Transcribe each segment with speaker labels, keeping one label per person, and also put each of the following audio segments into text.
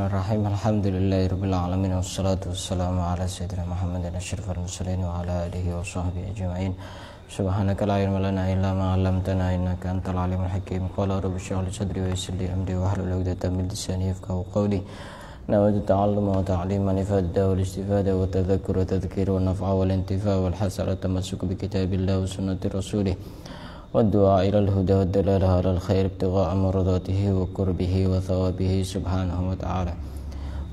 Speaker 1: Bismillahirrahmanirrahim. Alhamdulillahirabbil alamin wassalatu wassalamu ala sayyidina Muhammadin asyrafil mursalin wa ala alihi wa sahbihi ajma'in. Subhanaka la ilma lana illa ma 'allamtana innaka antal alimul hakim. Qala rabbi shrah li sadri wa yassir li amri wahlul 'uqdatam min lisani yafqahu qawli. Nawaitu ta'alluma wa ta'liman ifada wal istifada wa tadhakkur wa tadhkir wa naf'a wal intifa wal hasara tamassuk bi kitabillah wa sunnati rasulih. والدعاء إلى الهدى والدلالة على الخير ابتغاء مرضاته وقربه وثوابه سبحانه وتعالى.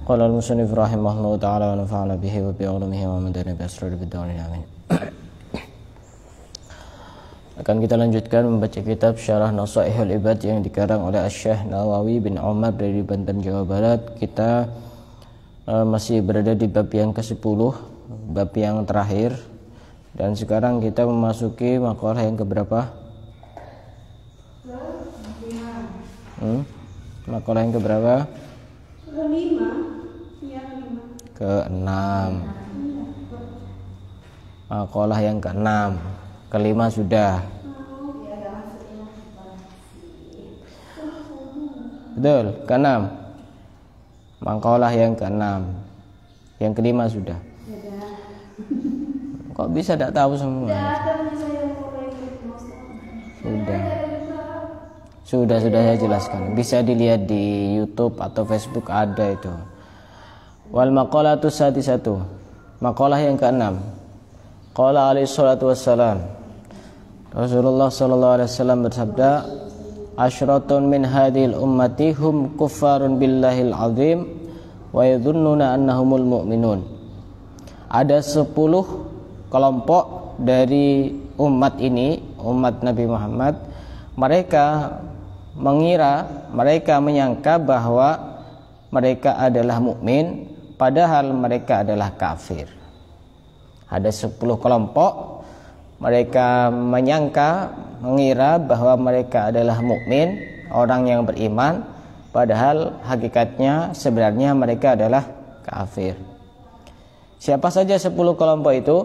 Speaker 1: قال المصنف رحمه الله تعالى ونفعنا به وبعلومه ومدنا بأسرار الدارين آمين. Akan kita lanjutkan membaca kitab Syarah Nasaihul Ibad yang dikarang oleh Asy-Syaikh Nawawi bin Umar dari Banten, Jawa Barat. Kita masih berada di bab yang ke-10, bab yang terakhir, dan sekarang kita memasuki makalah yang keberapa? Makalah yang keberapa? Ke-6. Makalah yang ke-6. Ke-5 sudah. Betul, ke-6. Makalah yang ke-6. Yang ke-5 sudah. Kok bisa tidak tahu semua? Sudah saya jelaskan. Bisa dilihat di YouTube atau Facebook ada itu. Wal maqalatu sadisatu. Maqalah yang ke-6. Qala alaihi salatu wassalam. Rasulullah sallallahu alaihi wasallam bersabda, "Asyratun min hadhil ummati hum kuffarun billahil azim wa yadhunnuna annahumul mu'minun." Ada 10 kelompok dari umat ini, umat Nabi Muhammad, mereka menyangka bahwa mereka adalah mukmin padahal mereka adalah kafir. Ada 10 kelompok, mereka mengira bahwa mereka adalah mukmin, orang yang beriman, padahal hakikatnya sebenarnya mereka adalah kafir. Siapa saja 10 kelompok itu?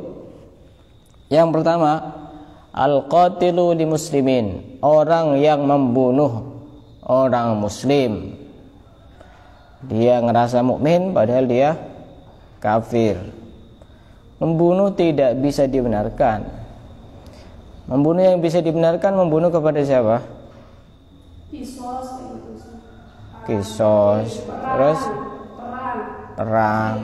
Speaker 1: Yang pertama, al-qatilu li muslimin, orang yang membunuh orang muslim. Dia ngerasa mukmin padahal dia kafir. Membunuh tidak bisa dibenarkan. Membunuh yang bisa dibenarkan membunuh kepada siapa? Kisos. Terus perang.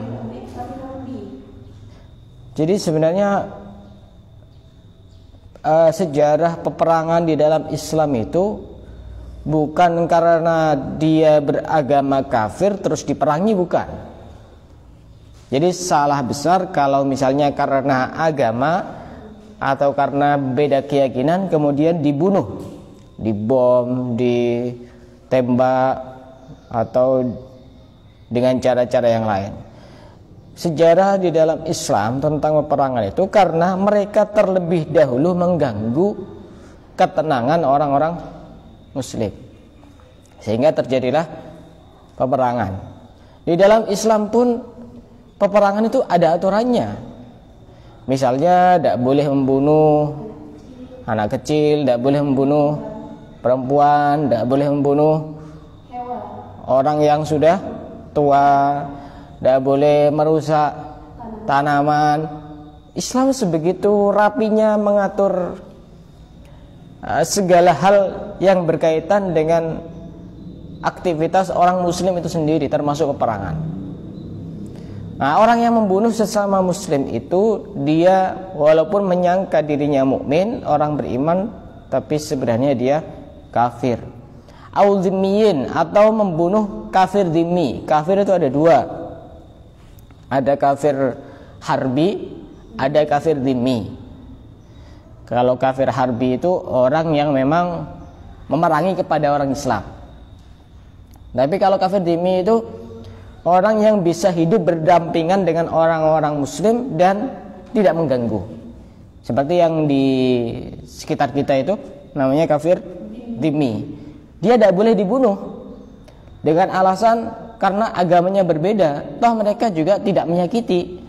Speaker 1: Jadi sebenarnya sejarah peperangan di dalam Islam itu bukan karena dia beragama kafir terus diperangi, bukan. Jadi salah besar kalau misalnya karena agama atau karena beda keyakinan kemudian dibunuh, dibom, ditembak atau dengan cara-cara yang lain. Sejarah di dalam Islam tentang peperangan itu karena mereka terlebih dahulu mengganggu ketenangan orang-orang Muslim, sehingga terjadilah peperangan. Di dalam Islam pun peperangan itu ada aturannya. Misalnya tidak boleh membunuh anak kecil, tidak boleh membunuh perempuan, tidak boleh membunuh orang yang sudah tua, tidak boleh merusak tanaman. Islam sebegitu rapinya mengatur segala hal yang berkaitan dengan aktivitas orang muslim itu sendiri, termasuk peperangan. Nah, orang yang membunuh sesama muslim itu, dia walaupun menyangka dirinya mukmin, orang beriman, tapi sebenarnya dia kafir. Auzimmiyin, atau membunuh kafir dhimmi. Kafir itu ada 2. Ada kafir harbi, ada kafir dhimmi. Kalau kafir harbi itu orang yang memang memerangi kepada orang Islam. Tapi kalau kafir dhimmi itu orang yang bisa hidup berdampingan dengan orang-orang Muslim dan tidak mengganggu. Seperti yang di sekitar kita itu namanya kafir dhimmi. Dia tidak boleh dibunuh dengan alasan karena agamanya berbeda, toh mereka juga tidak menyakiti,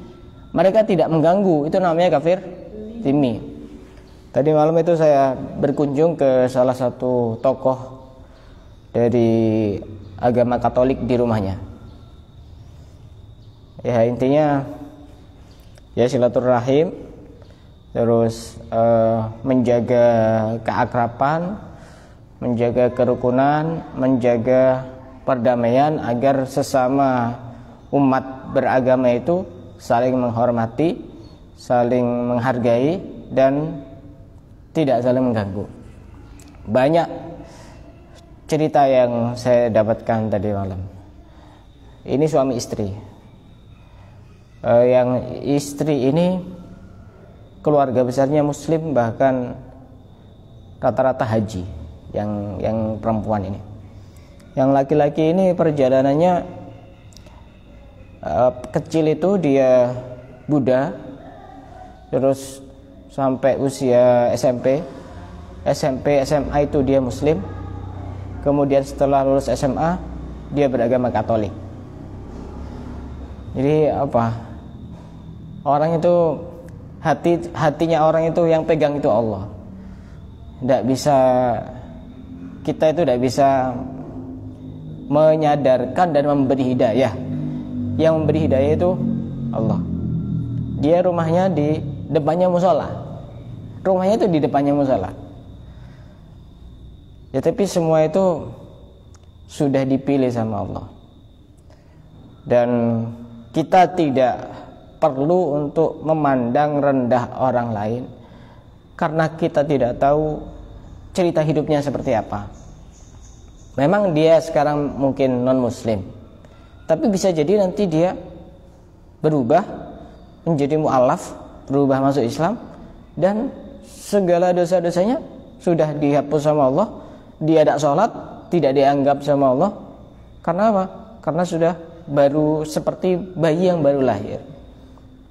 Speaker 1: mereka tidak mengganggu, itu namanya kafir dhimmi. Tadi malam itu saya berkunjung ke salah satu tokoh dari agama Katolik di rumahnya. Ya intinya ya silaturahim, terus menjaga keakraban, menjaga kerukunan, menjaga perdamaian agar sesama umat beragama itu saling menghormati, saling menghargai, dan tidak saling mengganggu. Banyak cerita yang saya dapatkan tadi malam. Ini suami istri. Yang istri ini keluarga besarnya muslim, bahkan rata-rata haji. Yang perempuan ini. Yang laki-laki ini perjalanannya kecil itu dia Buddha, terus sampai usia SMP, SMA itu dia muslim, kemudian setelah lulus SMA dia beragama Katolik. Jadi apa? Orang itu hatinya orang itu yang pegang itu Allah. Kita itu tidak bisa menyadarkan dan memberi hidayah. Yang memberi hidayah itu Allah. Dia rumahnya di depannya musola. Rumahnya itu di depannya musola. Ya tapi semua itu sudah dipilih sama Allah. Dan kita tidak perlu untuk memandang rendah orang lain karena kita tidak tahu cerita hidupnya seperti apa. Memang dia sekarang mungkin non muslim, tapi bisa jadi nanti dia berubah menjadi mu'alaf, berubah masuk Islam, dan segala dosa-dosanya sudah dihapus sama Allah. Dia tidak sholat, tidak dianggap sama Allah. Karena apa? Karena sudah baru seperti bayi yang baru lahir.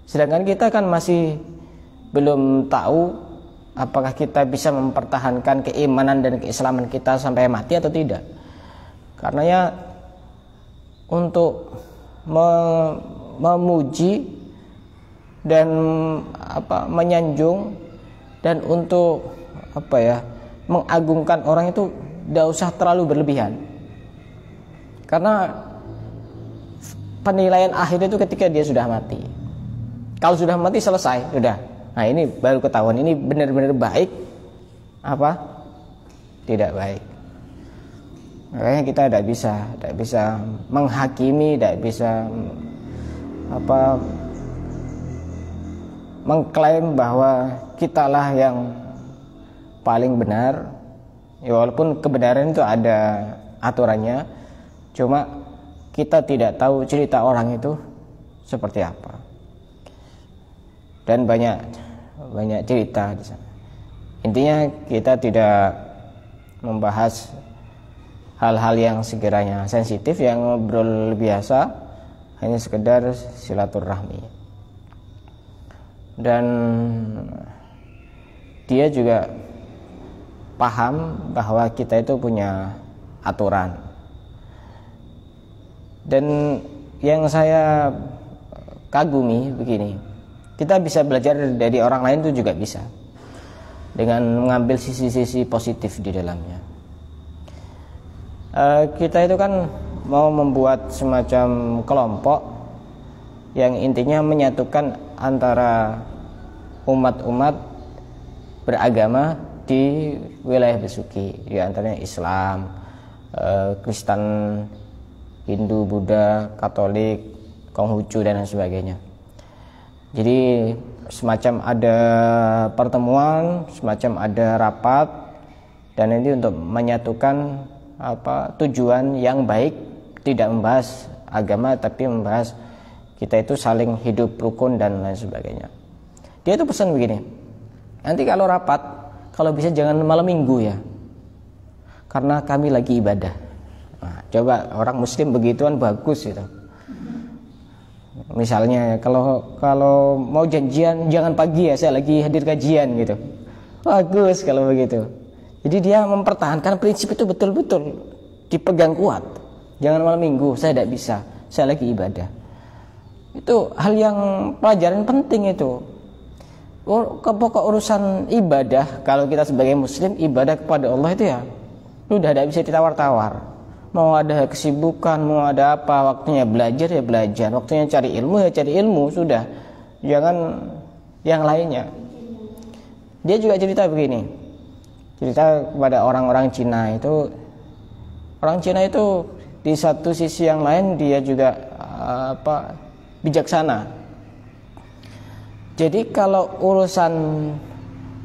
Speaker 1: Sedangkan kita kan masih belum tahu apakah kita bisa mempertahankan keimanan dan keislaman kita sampai mati atau tidak. Karena ya untuk memuji dan menyanjung dan untuk mengagungkan orang itu tidak usah terlalu berlebihan. Karena penilaian akhir itu ketika dia sudah mati. Kalau sudah mati selesai, sudah. Nah ini baru ketahuan ini benar-benar baik apa tidak baik. Makanya kita tidak bisa menghakimi, tidak bisa mengklaim bahwa kitalah yang paling benar. Ya, walaupun kebenaran itu ada aturannya, cuma kita tidak tahu cerita orang itu seperti apa. Dan banyak cerita di sana. Intinya kita tidak membahas hal-hal yang sekiranya sensitif, yang ngobrol biasa, hanya sekedar silaturahmi. Dan dia juga paham bahwa kita itu punya aturan. Dan yang saya kagumi begini, kita bisa belajar dari orang lain itu juga bisa, dengan mengambil sisi-sisi positif di dalamnya. Kita itu kan mau membuat semacam kelompok yang intinya menyatukan antara umat-umat beragama di wilayah Besuki, di antaranya Islam, Kristen, Hindu, Buddha, Katolik, Konghucu dan lain sebagainya. Jadi semacam ada pertemuan, semacam ada rapat, dan ini untuk menyatukan tujuan yang baik, tidak membahas agama tapi membahas kita itu saling hidup rukun dan lain sebagainya. Dia itu pesan begini, nanti kalau rapat, kalau bisa jangan malam minggu ya, karena kami lagi ibadah. Nah, coba orang muslim begituan bagus itu. Misalnya kalau mau janjian jangan pagi ya, saya lagi hadir kajian gitu. Bagus kalau begitu. Jadi dia mempertahankan prinsip itu betul-betul dipegang kuat. Jangan malam minggu, saya tidak bisa, saya lagi ibadah. Itu hal yang pelajaran penting itu. Pokok urusan ibadah, kalau kita sebagai muslim ibadah kepada Allah itu ya sudah tidak bisa ditawar-tawar. mau ada kesibukan, mau ada apa, waktunya belajar ya belajar, waktunya cari ilmu ya cari ilmu, sudah, jangan yang lainnya. Dia juga cerita begini, cerita kepada orang-orang Cina itu, orang Cina itu di satu sisi yang lain dia juga bijaksana. Jadi kalau urusan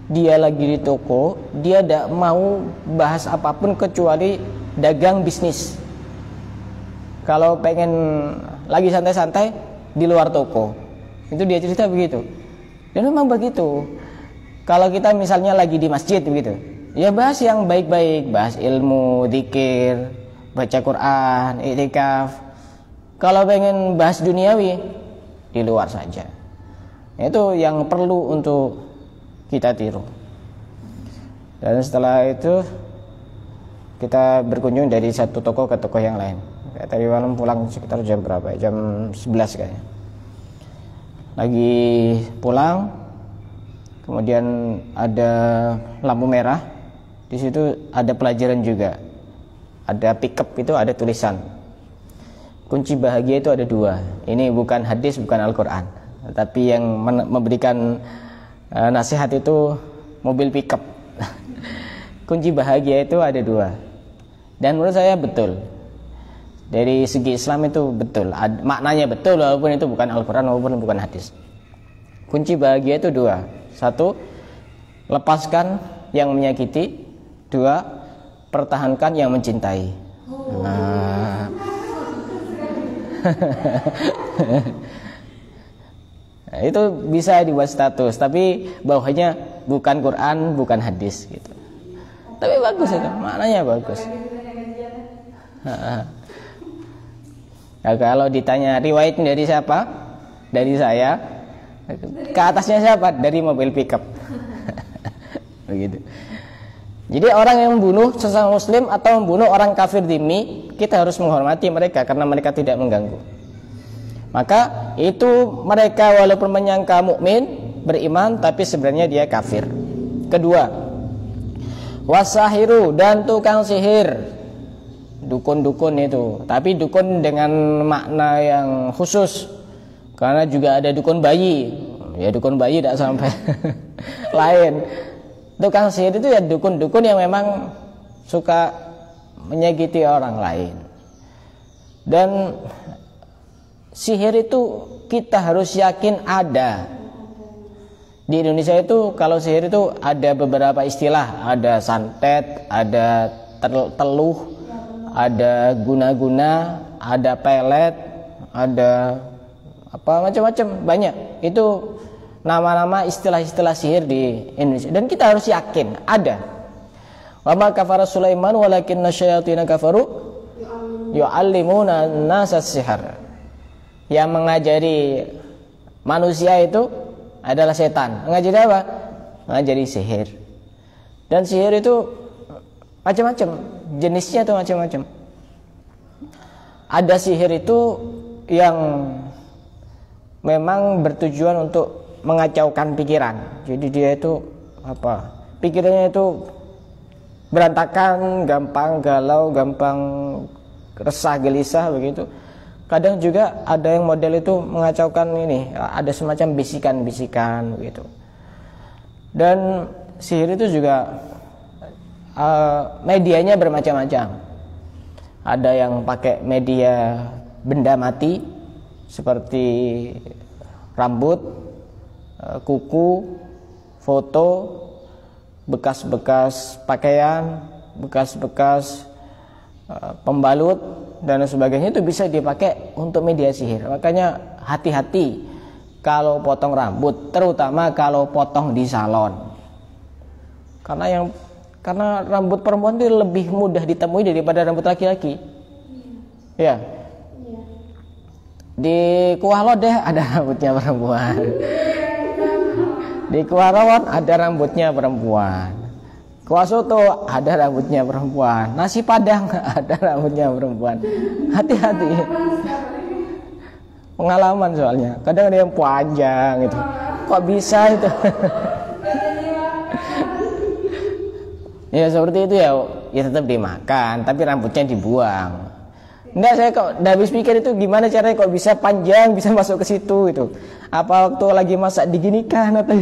Speaker 1: dia lagi di toko, dia tidak mau bahas apapun kecuali dagang bisnis. Kalau pengen lagi santai-santai di luar toko, itu dia cerita begitu. Dan memang begitu. Kalau kita misalnya lagi di masjid begitu, ya bahas yang baik-baik, bahas ilmu, zikir, baca Quran, i'tikaf. Kalau pengen bahas duniawi, di luar saja. Itu yang perlu untuk kita tiru. Dan setelah itu kita berkunjung dari satu toko ke toko yang lain. Tadi malam pulang sekitar jam berapa? Jam 11 kayaknya. Lagi pulang, kemudian ada lampu merah. Di situ ada pelajaran juga. Ada pickup itu ada tulisan. Kunci bahagia itu ada 2. Ini bukan hadis, bukan Al-Quran, tapi yang memberikan nasihat itu mobil pickup. Kunci bahagia itu ada 2. Dan menurut saya betul. Dari segi Islam itu betul, maknanya betul, walaupun itu bukan Al-Quran, walaupun bukan hadis. Kunci bahagia itu 2. 1, lepaskan yang menyakiti. 2, pertahankan yang mencintai. Nah. Nah, itu bisa dibuat status, tapi bawahnya bukan Quran, bukan hadis gitu. Tapi bagus itu, maknanya bagus. Nah, kalau ditanya riwayat dari siapa? Dari saya. Ke atasnya siapa? Dari mobil pickup. Begitu. Jadi orang yang membunuh sesama muslim atau membunuh orang kafir dhimmi, kita harus menghormati mereka karena mereka tidak mengganggu. Maka itu mereka walaupun menyangka mukmin, beriman, tapi sebenarnya dia kafir. Kedua, wasahiru, dan tukang sihir, dukun-dukun itu, tapi dukun dengan makna yang khusus, karena juga ada dukun bayi. Ya dukun bayi tidak sampai lain. Tukang sihir itu ya dukun-dukun yang memang suka menyakiti orang lain. Dan sihir itu kita harus yakin ada. Di Indonesia itu kalau sihir itu ada beberapa istilah, ada santet, ada teluh, ada guna-guna, ada pelet, ada apa macam-macam, banyak. Itu nama-nama istilah-istilah sihir di Indonesia, dan kita harus yakin ada. Wa ma kafara Sulaiman walakinna syayatina kafaru yu'allimuna an-nasa as-sihr. Yang mengajari manusia itu adalah setan. Mengajari apa? Mengajari sihir. Dan sihir itu macam-macam, jenisnya itu macam-macam. Ada sihir itu yang memang bertujuan untuk mengacaukan pikiran. Jadi dia itu pikirannya itu berantakan, gampang galau, gampang resah gelisah begitu. Kadang juga ada yang model itu mengacaukan ini, ada semacam bisikan-bisikan begitu. Dan sihir itu juga medianya bermacam-macam. Ada yang pakai media benda mati seperti rambut, kuku, foto, bekas-bekas pakaian, bekas-bekas pembalut dan sebagainya, itu bisa dipakai untuk media sihir. Makanya hati-hati kalau potong rambut, terutama kalau potong di salon. Karena rambut perempuan itu lebih mudah ditemui daripada rambut laki-laki. Ya. Di Kuah Lodeh ada rambutnya perempuan. Di Kuah Rawon ada rambutnya perempuan. Kuah soto ada rambutnya perempuan. Nasi Padang ada rambutnya perempuan. Hati-hati. Pengalaman soalnya. Kadang ada yang panjang itu. Kok bisa itu? Ya seperti itu ya. ya tetap dimakan, tapi rambutnya dibuang. Enggak, saya kok udah habis pikir itu gimana caranya kok bisa panjang, bisa masuk ke situ itu. Apa waktu lagi masak diginikan atau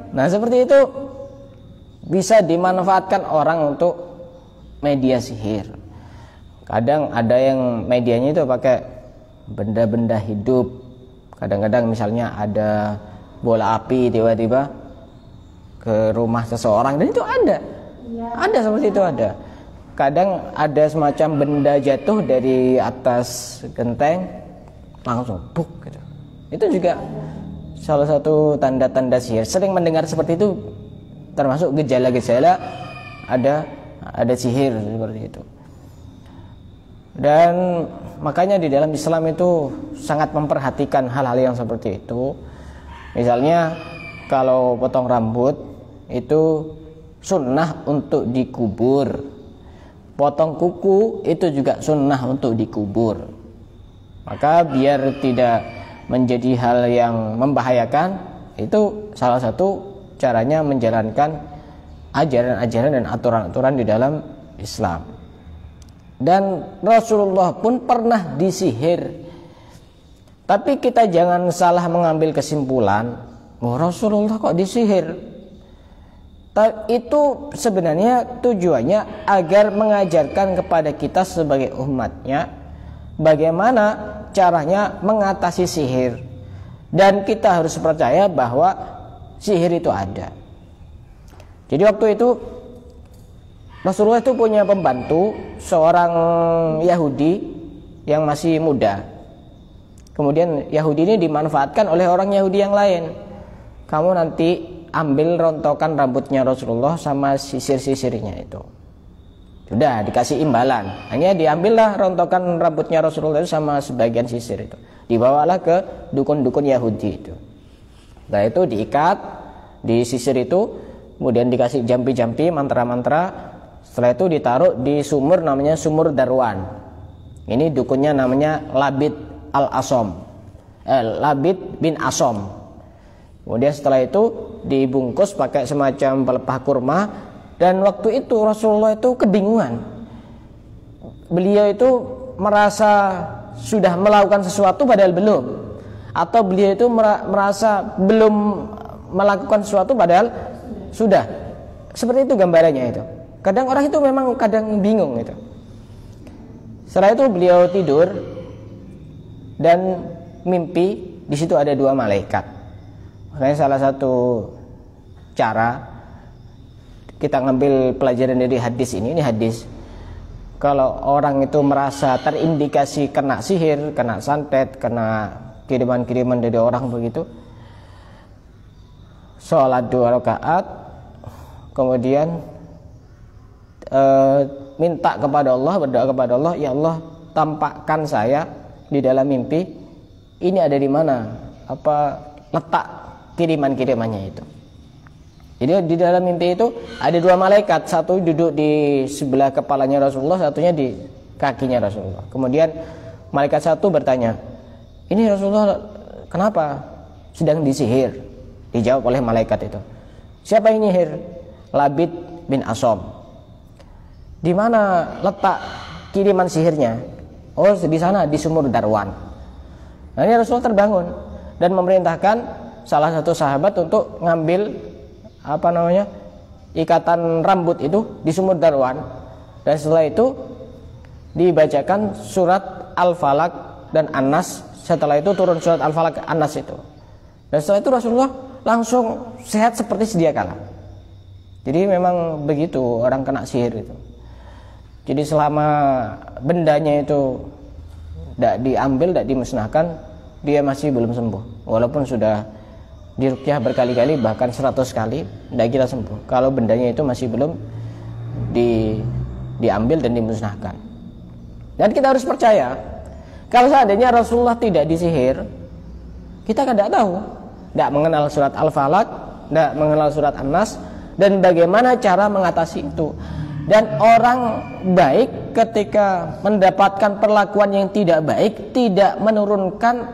Speaker 1: Nah, seperti itu bisa dimanfaatkan orang untuk media sihir. Kadang ada yang medianya itu pakai benda-benda hidup. Kadang-kadang misalnya ada bola api tiba-tiba ke rumah seseorang, dan itu ada seperti itu ada. Kadang ada semacam benda jatuh dari atas genteng langsung buk gitu. Itu juga salah satu tanda-tanda sihir. Sering mendengar seperti itu, termasuk gejala-gejala ada sihir seperti itu. Dan makanya di dalam Islam itu sangat memperhatikan hal-hal yang seperti itu. Misalnya kalau potong rambut itu sunnah untuk dikubur. Potong kuku itu juga sunnah untuk dikubur. Maka biar tidak menjadi hal yang membahayakan, itu salah satu caranya menjalankan ajaran-ajaran dan aturan-aturan di dalam Islam. Dan Rasulullah pun pernah disihir. Tapi kita jangan salah mengambil kesimpulan, Rasulullah kok disihir. Itu sebenarnya tujuannya agar mengajarkan kepada kita sebagai umatnya bagaimana caranya mengatasi sihir. Dan kita harus percaya bahwa sihir itu ada. Jadi waktu itu Rasulullah itu punya pembantu, seorang Yahudi yang masih muda. Kemudian Yahudi ini dimanfaatkan oleh orang Yahudi yang lain. Kamu nanti ambil rontokan rambutnya Rasulullah sama sisir-sisirnya itu. Sudah dikasih imbalan. Hanya diambillah rontokan rambutnya Rasulullah itu sama sebagian sisir itu. Dibawalah ke dukun-dukun Yahudi itu. Nah itu diikat, disisir itu, kemudian dikasih jampi-jampi, mantra-mantra. Setelah itu ditaruh di sumur namanya sumur Darwan. Ini dukunnya namanya Labid bin Asom. Kemudian setelah itu dibungkus pakai semacam pelepah kurma. Dan waktu itu Rasulullah itu kebingungan. Beliau itu merasa sudah melakukan sesuatu padahal belum, atau beliau itu merasa belum melakukan sesuatu padahal sudah. Seperti itu gambarannya itu. Kadang orang itu memang kadang bingung gitu. Setelah itu beliau tidur dan mimpi, di situ ada 2 malaikat. Makanya salah satu cara kita ngambil pelajaran dari hadis ini hadis. Kalau orang itu merasa terindikasi kena sihir, kena santet, kena kiriman-kiriman dari orang begitu, sholat 2 rakaat, kemudian minta kepada Allah, berdoa kepada Allah, ya Allah, tampakkan saya di dalam mimpi ini ada di mana, apa letak kiriman-kirimannya itu. Jadi di dalam mimpi itu ada 2 malaikat, satu duduk di sebelah kepalanya Rasulullah, satunya di kakinya Rasulullah. Kemudian malaikat satu bertanya, ini Rasulullah kenapa sedang disihir? Dijawab oleh malaikat itu, siapa yang nyihir? Labid bin Asom. Di mana letak kiriman sihirnya? Oh, di sana, di sumur Darwan. Nah, ini Rasulullah terbangun dan memerintahkan salah satu sahabat untuk ngambil ikatan rambut itu di sumur Darwan. Dan setelah itu dibacakan surat Al-Falaq dan An-Nas. Setelah itu turun surat Al-Falaq An-Nas itu. Dan setelah itu Rasulullah langsung sehat seperti sedia kala. Jadi memang begitu orang kena sihir itu. Jadi selama bendanya itu tidak diambil, tidak dimusnahkan, dia masih belum sembuh. Walaupun sudah diruqyah berkali-kali, bahkan 100 kali, tidak kira sembuh. Kalau bendanya itu masih belum diambil dan dimusnahkan. Dan kita harus percaya, kalau seandainya Rasulullah tidak disihir, kita kan tidak tahu, tidak mengenal surat Al-Falaq, tidak mengenal surat An-Nas, dan bagaimana cara mengatasi itu. Dan orang baik ketika mendapatkan perlakuan yang tidak baik tidak menurunkan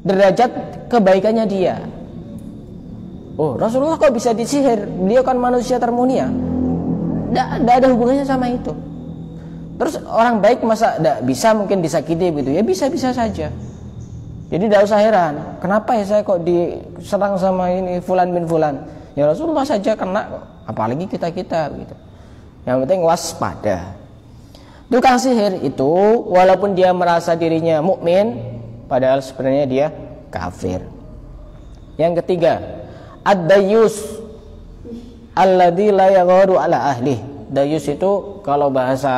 Speaker 1: derajat kebaikannya dia. Oh, Rasulullah kok bisa disihir? Beliau kan manusia termulia. Tidak ada hubungannya sama itu. Terus orang baik masa tidak bisa mungkin disakiti begitu? Ya bisa-bisa saja. Jadi tidak usah heran. Kenapa ya saya kok diserang sama ini fulan bin fulan? Ya Rasulullah saja kena, apalagi kita-kita begitu. Yang penting waspada. Tukang sihir itu walaupun dia merasa dirinya mukmin, padahal sebenarnya dia kafir. Yang ketiga, ad-dayyus alladzi la yagharu ala ahli. Dayyus itu kalau bahasa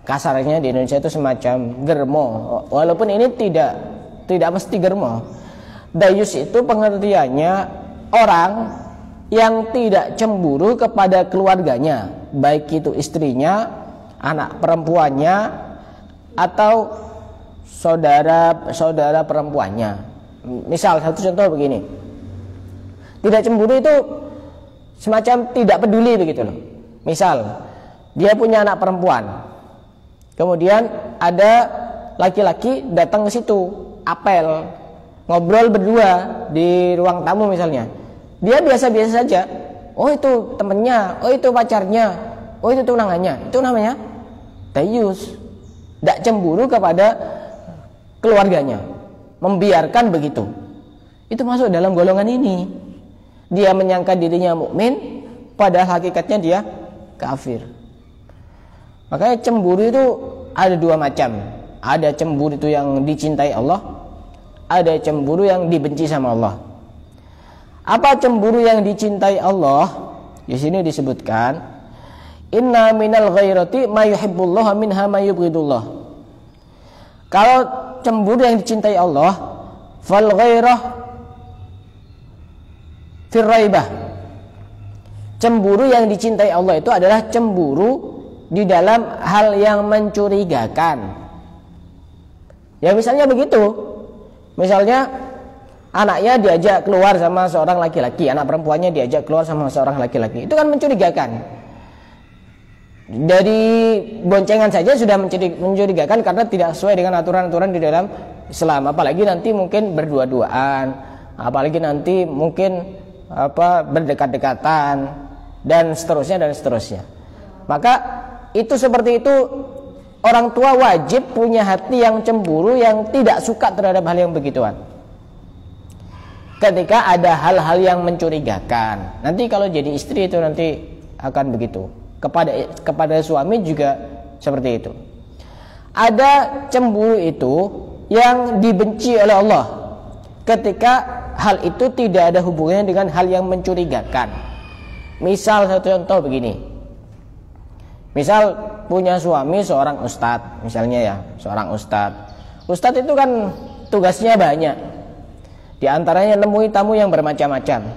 Speaker 1: kasarnya di Indonesia itu semacam germo. Walaupun ini tidak mesti germo. Dayyus itu pengertiannya orang yang tidak cemburu kepada keluarganya, baik itu istrinya, anak perempuannya, atau saudara perempuannya. Misal satu contoh begini, tidak cemburu itu semacam tidak peduli begitu loh. Misal dia punya anak perempuan, kemudian ada laki-laki datang ke situ, apel, ngobrol berdua di ruang tamu misalnya. Dia biasa-biasa saja. Oh itu temennya, oh itu pacarnya, oh itu tunangannya. Itu namanya dayyus. Tidak cemburu kepada keluarganya, membiarkan begitu. Itu masuk dalam golongan ini. Dia menyangka dirinya mukmin, padahal hakikatnya dia kafir. Makanya cemburu itu ada dua macam. Ada cemburu itu yang dicintai Allah, ada cemburu yang dibenci sama Allah. Apa cemburu yang dicintai Allah? Di sini disebutkan, inna minal ghairati ma yuhibbullah minha ma yubghidullah. Kalau cemburu yang dicintai Allah, fal ghairah fir raibah. Cemburu yang dicintai Allah itu adalah cemburu di dalam hal yang mencurigakan. Ya misalnya begitu. Misalnya anaknya diajak keluar sama seorang laki-laki, anak perempuannya diajak keluar sama seorang laki-laki. Itu kan mencurigakan. Dari boncengan saja sudah mencurigakan karena tidak sesuai dengan aturan-aturan di dalam Islam. Apalagi nanti mungkin berdua-duaan, apalagi nanti mungkin berdekat-dekatan dan seterusnya. Maka itu seperti itu, orang tua wajib punya hati yang cemburu, yang tidak suka terhadap hal yang begituan. Ketika ada hal-hal yang mencurigakan, nanti kalau jadi istri itu nanti akan begitu. Kepada suami juga seperti itu. Ada cemburu itu yang dibenci oleh Allah ketika hal itu tidak ada hubungannya dengan hal yang mencurigakan. Misal satu contoh begini. Misal punya suami seorang ustadz, misalnya ya, seorang ustadz. Ustadz itu kan tugasnya banyak. Di antaranya nemui tamu yang bermacam-macam.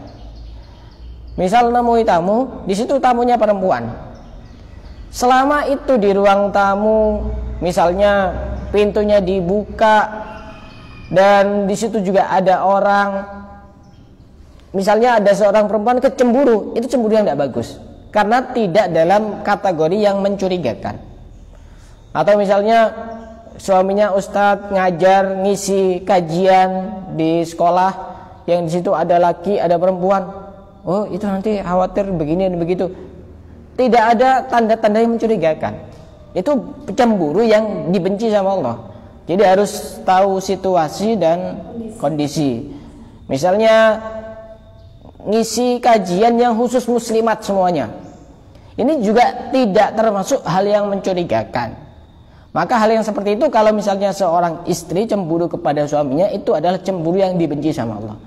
Speaker 1: Misal nemui tamu, di situ tamunya perempuan. Selama itu di ruang tamu, misalnya pintunya dibuka dan di situ juga ada orang, misalnya ada seorang perempuan kecemburu, itu cemburu yang tidak bagus karena tidak dalam kategori yang mencurigakan. Atau misalnya suaminya ustadz ngajar, ngisi kajian di sekolah, yang di situ ada laki, ada perempuan. Oh itu nanti khawatir begini dan begitu. Tidak ada tanda-tanda yang mencurigakan. Itu cemburu yang dibenci sama Allah. Jadi harus tahu situasi dan kondisi. Misalnya ngisi kajian yang khusus muslimat semuanya, ini juga tidak termasuk hal yang mencurigakan. Maka hal yang seperti itu kalau misalnya seorang istri cemburu kepada suaminya, itu adalah cemburu yang dibenci sama Allah.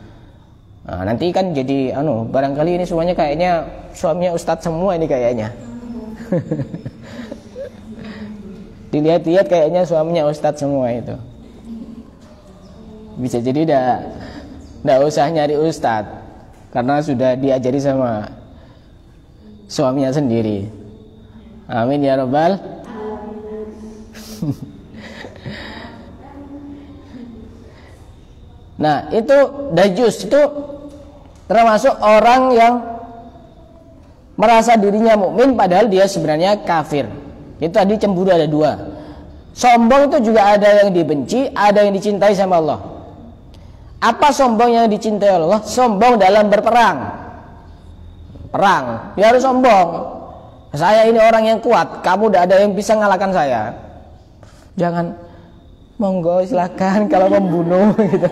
Speaker 1: Nah, nanti kan jadi barangkali ini semuanya kayaknya suaminya ustadz semua ini kayaknya. Dilihat-lihat kayaknya suaminya ustadz semua itu. Bisa jadi tidak usah nyari ustadz karena sudah diajari sama suaminya sendiri. Amin ya rabbal. Nah itu dajjus, itu termasuk orang yang merasa dirinya mukmin padahal dia sebenarnya kafir. Itu tadi cemburu ada dua. Sombong itu juga ada yang dibenci, ada yang dicintai sama Allah. Apa sombong yang dicintai Allah? Sombong dalam berperang. Perang, dia harus sombong. Saya ini orang yang kuat, kamu tidak ada yang bisa ngalahkan saya. Jangan, monggo silakan kalau membunuh gitu.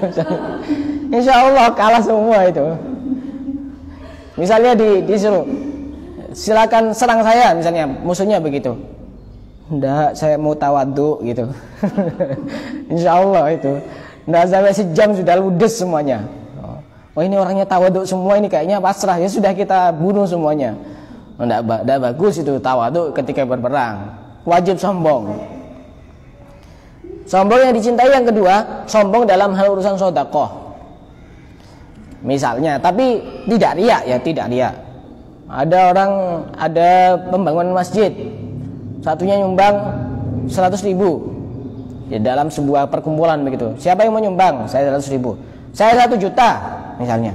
Speaker 1: Insya Allah kalah semua itu. Misalnya disuruh, silakan serang saya, misalnya musuhnya begitu. Nggak, saya mau tawadhu gitu. Insya Allah itu. Nggak sampai sejam sudah ludes semuanya. Oh ini orangnya tawadhu semua, ini kayaknya pasrah, ya sudah kita bunuh semuanya. Nggak bagus itu tawadhu ketika berperang. Wajib sombong. Sombong yang dicintai yang kedua, sombong dalam hal urusan sedekah. Misalnya, tapi tidak riya ya, tidak riya. Ada orang, ada pembangunan masjid, satunya nyumbang 100.000 ya, dalam sebuah perkumpulan begitu. Siapa yang mau nyumbang? Saya 100.000. Saya 1 juta misalnya.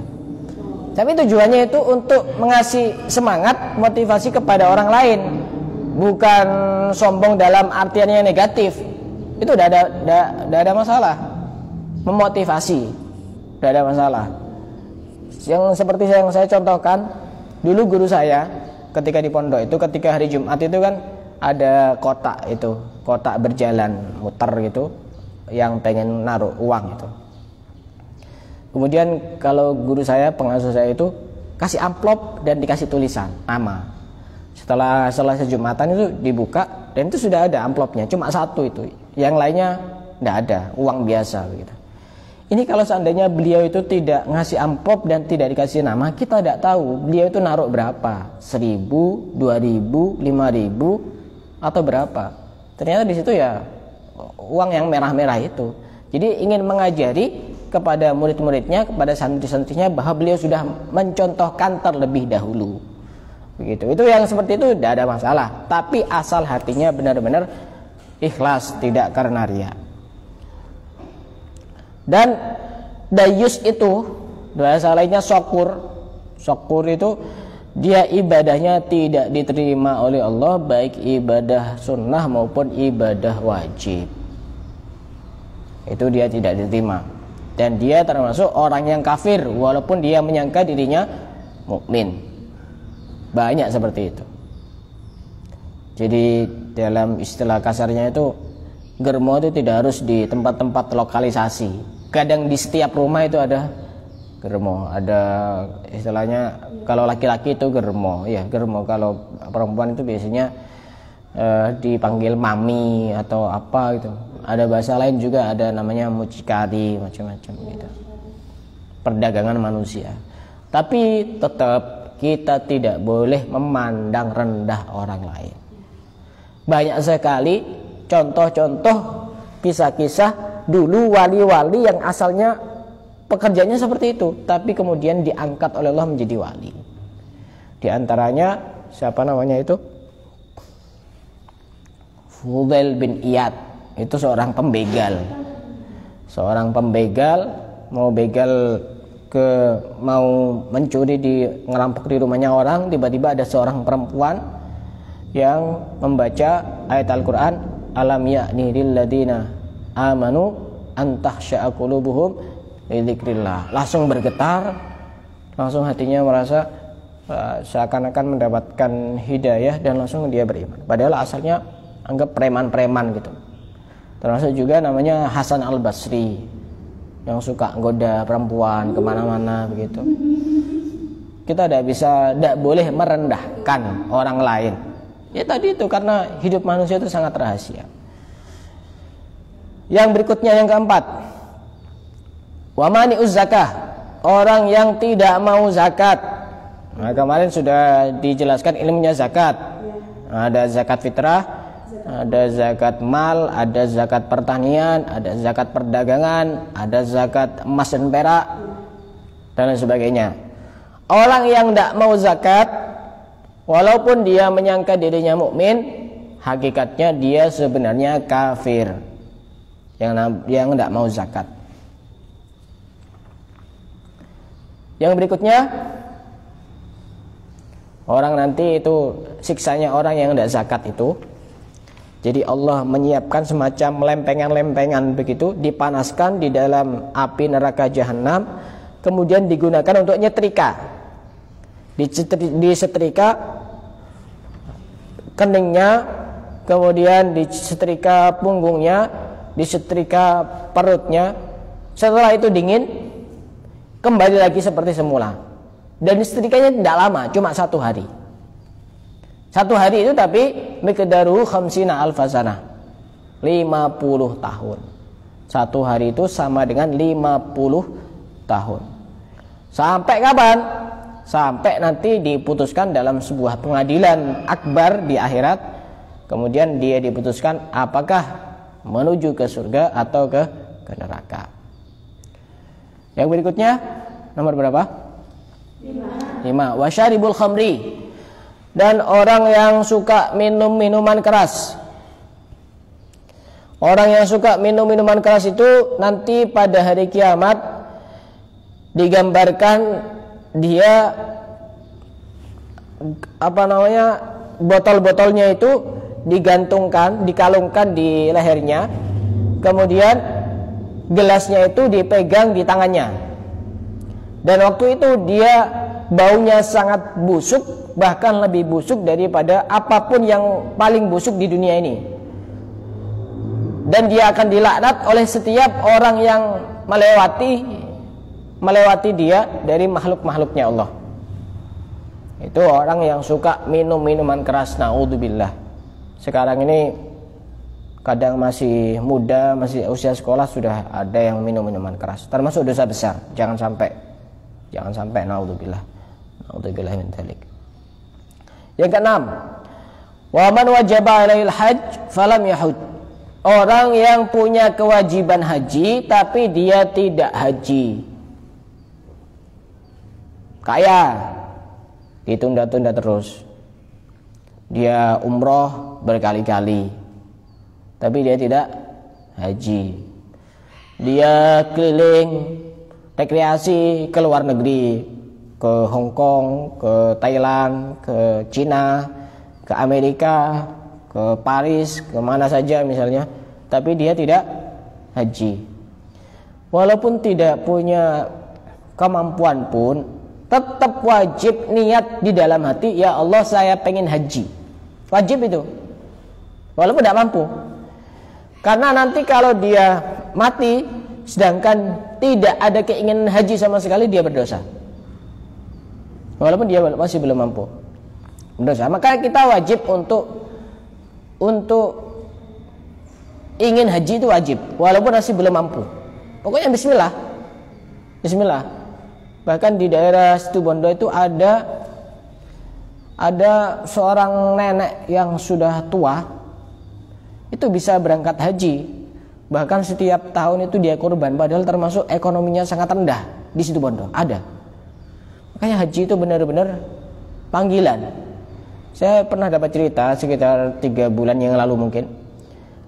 Speaker 1: Tapi tujuannya itu untuk mengasih semangat, motivasi kepada orang lain, bukan sombong dalam artian yang negatif. Itu tidak ada masalah. Memotivasi tidak ada masalah. Yang seperti yang saya contohkan, dulu guru saya ketika di pondok itu, ketika hari Jumat itu kan ada kotak itu, kotak berjalan muter gitu, yang pengen naruh uang itu. Kemudian kalau guru saya, pengasuh saya itu kasih amplop dan dikasih tulisan nama. Setelah selesai Jumatan itu dibuka dan itu sudah ada amplopnya, cuma 1 itu, yang lainnya tidak ada, uang biasa begitu. Ini kalau seandainya beliau itu tidak ngasih amplop dan tidak dikasih nama, kita tidak tahu beliau itu naruh berapa, 1.000, 2.000, 5.000 atau berapa. Ternyata di situ ya uang yang merah-merah itu. Jadi ingin mengajari kepada murid-muridnya, kepada santri-santrinya bahwa beliau sudah mencontohkan terlebih dahulu. Begitu. Itu yang seperti itu tidak ada masalah, tapi asal hatinya benar-benar ikhlas, tidak karena riya. Dan dayus itu bahasa lainnya syukur. Syukur itu dia ibadahnya tidak diterima oleh Allah, baik ibadah sunnah maupun ibadah wajib. Itu dia tidak diterima. Dan dia termasuk orang yang kafir walaupun dia menyangka dirinya mukmin. Banyak seperti itu. Jadi dalam istilah kasarnya itu, germo itu tidak harus di tempat-tempat lokalisasi. Kadang di setiap rumah itu ada germo, ada istilahnya kalau laki-laki itu germo, ya germo. Kalau perempuan itu biasanya dipanggil mami atau apa gitu. Ada bahasa lain juga, ada namanya mucikari, macam-macam gitu. Perdagangan manusia. Tapi tetap kita tidak boleh memandang rendah orang lain. Banyak sekali contoh-contoh kisah-kisah dulu wali-wali yang asalnya pekerjaannya seperti itu, tapi kemudian diangkat oleh Allah menjadi wali. Di antaranya siapa namanya itu? Fudail bin Iyad. Itu seorang pembegal. Seorang pembegal mau begal mau mencuri, ngerampok di rumahnya orang, tiba-tiba ada seorang perempuan yang membaca ayat Al-Qur'an, alam ya'ni lil ladina amanu an tahsya'a qulubuhum li dzikrillah. Langsung bergetar, langsung hatinya merasa seakan-akan mendapatkan hidayah dan langsung dia beriman. Padahal asalnya anggap preman-preman gitu. Termasuk juga namanya Hasan Al-Basri yang suka goda perempuan kemana-mana begitu. Kita tidak boleh merendahkan orang lain. Ya tadi itu, karena hidup manusia itu sangat rahasia. Yang berikutnya yang keempat, wa mani'uz zakah, orang yang tidak mau zakat. Nah, kemarin sudah dijelaskan ilmunya zakat. Ada zakat fitrah, ada zakat mal, ada zakat pertanian, ada zakat perdagangan, ada zakat emas dan perak, dan lain sebagainya. Orang yang tidak mau zakat, walaupun dia menyangka dirinya mukmin, hakikatnya dia sebenarnya kafir yang tidak mau zakat. Yang berikutnya, orang nanti itu siksanya orang yang tidak zakat itu. Jadi Allah menyiapkan semacam lempengan-lempengan begitu, dipanaskan di dalam api neraka jahanam, kemudian digunakan untuk nyetrika. Disetrika keningnya, kemudian disetrika punggungnya, disetrika perutnya. Setelah itu dingin, kembali lagi seperti semula. Dan setrikanya tidak lama, cuma 1 hari. 1 hari itu tapi miqdaruhu khamsina alfasana, 50 tahun. 1 hari itu sama dengan 50 tahun. Sampai kapan? Sampai nanti diputuskan dalam sebuah pengadilan akbar di akhirat. Kemudian dia diputuskan apakah menuju ke surga atau ke neraka. Yang berikutnya nomor berapa? 5. Wasyaribul khamri, dan orang yang suka minum minuman keras. Orang yang suka minum minuman keras itu nanti pada hari kiamat digambarkan dia botol-botolnya itu digantungkan, dikalungkan di lehernya, kemudian gelasnya itu dipegang di tangannya, dan waktu itu dia baunya sangat busuk, bahkan lebih busuk daripada apapun yang paling busuk di dunia ini. Dan dia akan dilaknat oleh setiap orang yang melewati dia dari makhluk-makhluknya Allah. Itu orang yang suka minum minuman keras, naudzubillah. Sekarang ini kadang masih muda, masih usia sekolah sudah ada yang minum minuman keras, termasuk dosa besar. Jangan sampai naudzubillah. Naudzubillah min dzalik. Yang keenam, wa man wajaba alaihil hajj falam yahud. Orang yang punya kewajiban haji tapi dia tidak haji. Kaya, ditunda-tunda terus. Dia umroh berkali-kali tapi dia tidak haji. Dia keliling rekreasi ke luar negeri, ke Hong Kong, ke Thailand, ke Cina, ke Amerika, ke Paris, ke mana saja misalnya, tapi dia tidak haji. Walaupun tidak punya kemampuan pun, tetap wajib niat di dalam hati, ya Allah saya pengen haji. Wajib itu, walaupun tidak mampu. Karena nanti kalau dia mati sedangkan tidak ada keinginan haji sama sekali, dia berdosa. Walaupun dia masih belum mampu, berdosa. Maka kita wajib untuk ingin haji itu wajib, walaupun masih belum mampu. Pokoknya bismillah. Bahkan di daerah Situbondo itu ada seorang nenek yang sudah tua, itu bisa berangkat haji. Bahkan setiap tahun itu dia kurban, padahal termasuk ekonominya sangat rendah di Situbondo. Ada. Makanya haji itu benar-benar panggilan. Saya pernah dapat cerita sekitar 3 bulan yang lalu mungkin.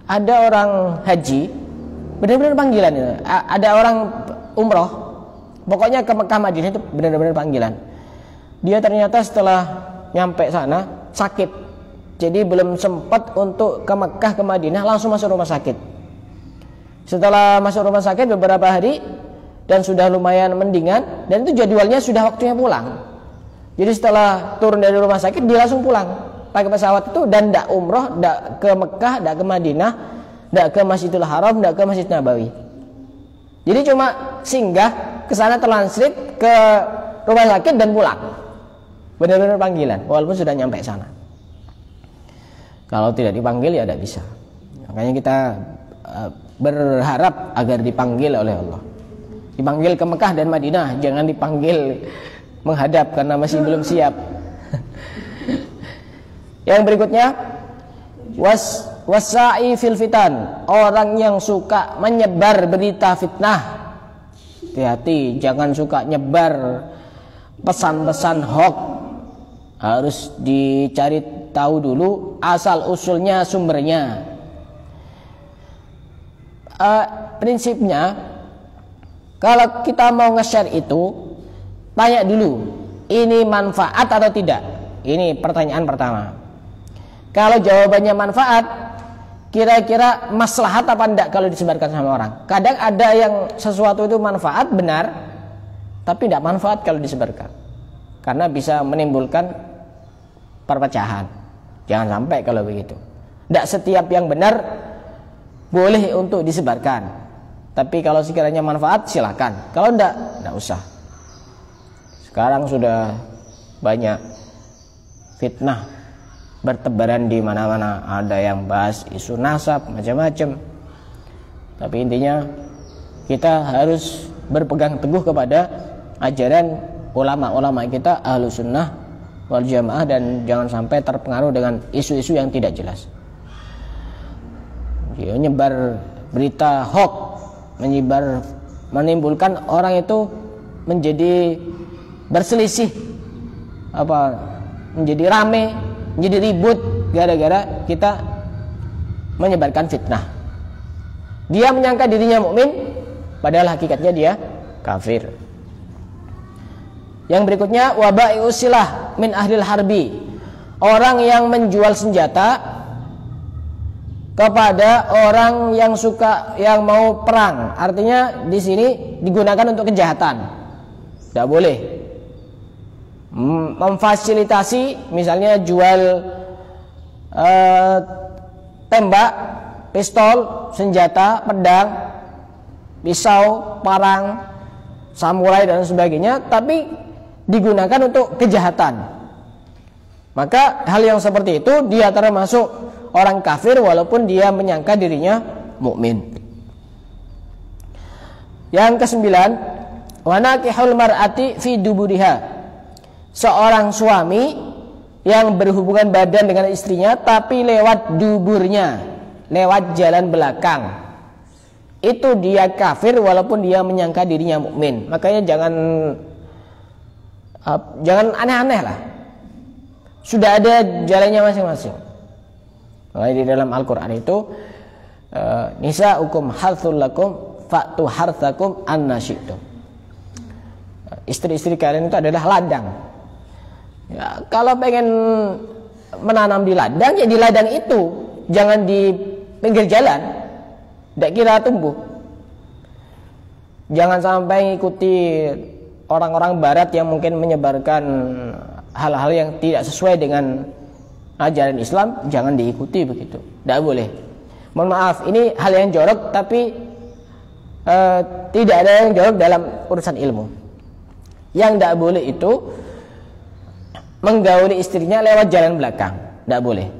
Speaker 1: Ada orang haji, benar-benar panggilan. Ada orang umroh, pokoknya ke Mekah Madinah itu benar-benar panggilan. Dia ternyata setelah nyampe sana sakit, jadi belum sempat untuk ke Mekah ke Madinah, langsung masuk rumah sakit. Setelah masuk rumah sakit beberapa hari dan sudah lumayan mendingan, dan itu jadwalnya sudah waktunya pulang. Jadi setelah turun dari rumah sakit dia langsung pulang pakai pesawat itu, dan tidak umroh, tidak ke Mekah, tidak ke Madinah, tidak ke Masjidil Haram, tidak ke Masjid Nabawi. Jadi cuma singgah ke sana, transit ke rumah sakit dan pulang. Benar-benar panggilan walaupun sudah nyampe sana. Kalau tidak dipanggil ya tidak bisa. Makanya kita berharap agar dipanggil oleh Allah. Dipanggil ke Mekah dan Madinah, jangan dipanggil menghadap karena masih belum siap. Yang berikutnya, wasa'i fil fitan, orang yang suka menyebar berita fitnah. Hati-hati, jangan suka nyebar pesan-pesan hoax. Harus dicari tahu dulu asal usulnya, sumbernya. Prinsipnya, kalau kita mau nge-share itu, tanya dulu, ini manfaat atau tidak? Ini pertanyaan pertama. Kalau jawabannya manfaat, kira-kira maslahat apa enggak kalau disebarkan sama orang. Kadang ada yang sesuatu itu manfaat benar, tapi tidak manfaat kalau disebarkan, karena bisa menimbulkan perpecahan. Jangan sampai kalau begitu. Tidak setiap yang benar boleh untuk disebarkan, tapi kalau sekiranya manfaat silakan. Kalau tidak usah. Sekarang sudah banyak fitnah bertebaran di mana-mana, ada yang bahas isu nasab macam-macam. Tapi intinya kita harus berpegang teguh kepada ajaran ulama-ulama kita Ahlus Sunnah wal Jamaah, dan jangan sampai terpengaruh dengan isu-isu yang tidak jelas. Menyebar berita hoax, menimbulkan orang itu menjadi berselisih, menjadi rame, menjadi ribut gara-gara kita menyebarkan fitnah. Dia menyangka dirinya mukmin, padahal hakikatnya dia kafir. Yang berikutnya, wabai'us silah min ahlil harbi. Orang yang menjual senjata kepada orang yang mau perang. Artinya di sini digunakan untuk kejahatan. Tidak boleh. Memfasilitasi, misalnya jual tembak, pistol, senjata, pedang, pisau, parang, samurai dan sebagainya, tapi digunakan untuk kejahatan. Maka hal yang seperti itu dia termasuk orang kafir walaupun dia menyangka dirinya mukmin. Yang kesembilan, wanakihul mar'ati fi duburiha. Seorang suami yang berhubungan badan dengan istrinya tapi lewat duburnya, lewat jalan belakang, itu dia kafir walaupun dia menyangka dirinya mukmin. Makanya jangan aneh-aneh lah. Sudah ada jalannya masing-masing. Makanya di dalam Al-Quran itu nisa'ukum harthul lakum fa'tu harthakum anna syi'tum. Istri-istri kalian itu adalah ladang. Ya, kalau pengen menanam di ladang, ya di ladang itu, jangan di pinggir jalan. Tidak kira tumbuh. Jangan sampai ikuti orang-orang barat yang mungkin menyebarkan hal-hal yang tidak sesuai dengan ajaran Islam. Jangan diikuti begitu. Tidak boleh. Mohon maaf, ini hal yang jorok, tapi tidak ada yang jorok dalam urusan ilmu. Yang tidak boleh itu menggauli istrinya lewat jalan belakang. Tidak boleh.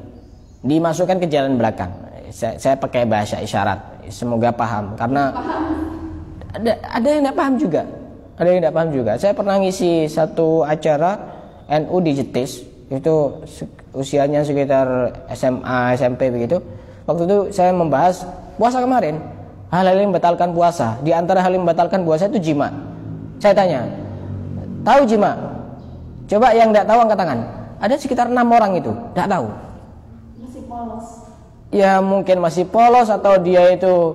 Speaker 1: Dimasukkan ke jalan belakang. Saya pakai bahasa isyarat, semoga paham. Karena ada yang tidak paham juga. Ada yang tidak paham juga. Saya pernah ngisi satu acara NU di Jetis, itu usianya sekitar SMA, SMP begitu. Waktu itu saya membahas puasa kemarin, hal-hal yang membatalkan puasa. Di antara hal yang membatalkan puasa itu jima. Saya tanya, tahu jima? Coba yang tidak tahu angkat tangan. Ada sekitar 6 orang itu tidak tahu. Masih polos. Ya mungkin masih polos, atau dia itu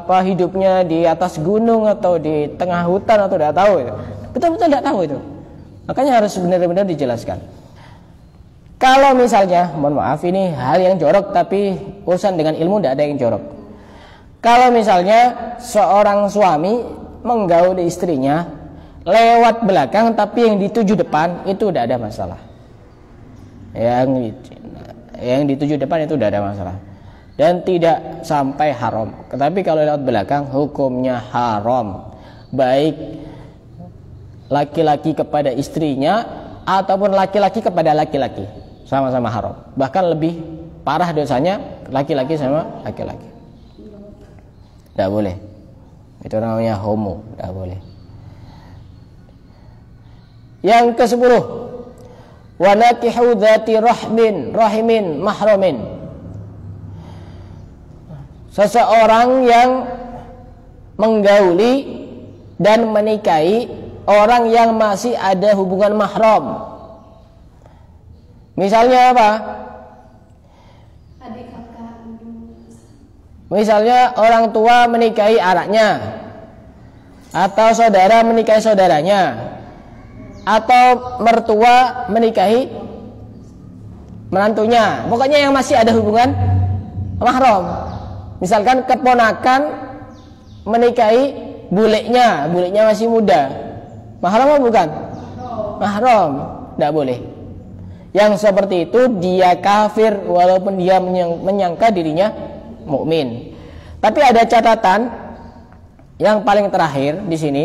Speaker 1: hidupnya di atas gunung atau di tengah hutan, atau tidak tahu itu. Betul-betul tidak tahu itu. Makanya harus benar-benar dijelaskan. Kalau misalnya, mohon maaf ini hal yang jorok, tapi urusan dengan ilmu tidak ada yang jorok. Kalau misalnya seorang suami menggauli istrinya lewat belakang, tapi yang dituju depan, itu tidak ada masalah. Yang dituju depan itu tidak ada masalah, dan tidak sampai haram. Tetapi kalau lewat belakang, hukumnya haram, baik laki-laki kepada istrinya ataupun laki-laki kepada laki-laki, sama-sama haram. Bahkan lebih parah dosanya laki-laki sama laki-laki. Tidak boleh. Itu namanya homo, tidak boleh. Yang ke-10, wa nakihu dzati rahimin mahramin. Seseorang yang menggauli dan menikahi orang yang masih ada hubungan mahram. Misalnya apa? Adik kakak. Misalnya orang tua menikahi anaknya, atau saudara menikahi saudaranya, atau mertua menikahi menantunya. Pokoknya yang masih ada hubungan mahram. Misalkan keponakan menikahi bulenya masih muda, mahram apa bukan? Mahram, tidak boleh. Yang seperti itu dia kafir walaupun dia menyangka dirinya mukmin. Tapi ada catatan yang paling terakhir di sini,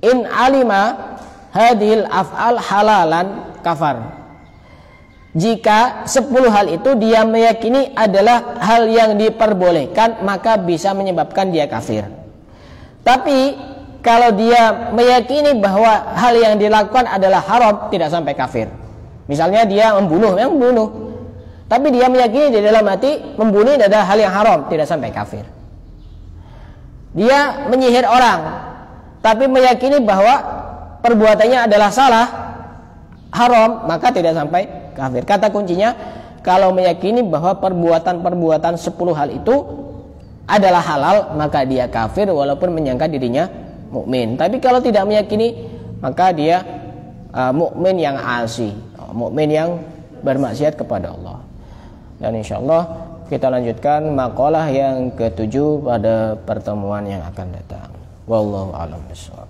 Speaker 1: in alima hadhil af'al halalan kafar. Jika 10 hal itu dia meyakini adalah hal yang diperbolehkan, maka bisa menyebabkan dia kafir. Tapi kalau dia meyakini bahwa hal yang dilakukan adalah haram, tidak sampai kafir. Misalnya dia membunuh, tapi dia meyakini di dalam hati membunuh adalah hal yang haram, tidak sampai kafir. Dia menyihir orang, tapi meyakini bahwa perbuatannya adalah salah, haram, maka tidak sampai kafir. Kata kuncinya, kalau meyakini bahwa perbuatan 10 hal itu adalah halal, maka dia kafir walaupun menyangka dirinya mukmin. Tapi kalau tidak meyakini, maka dia mukmin yang asi, mukmin yang bermaksiat kepada Allah. Dan insyaallah kita lanjutkan makalah yang ke-7 pada pertemuan yang akan datang. Wallahu a'lam bishawab.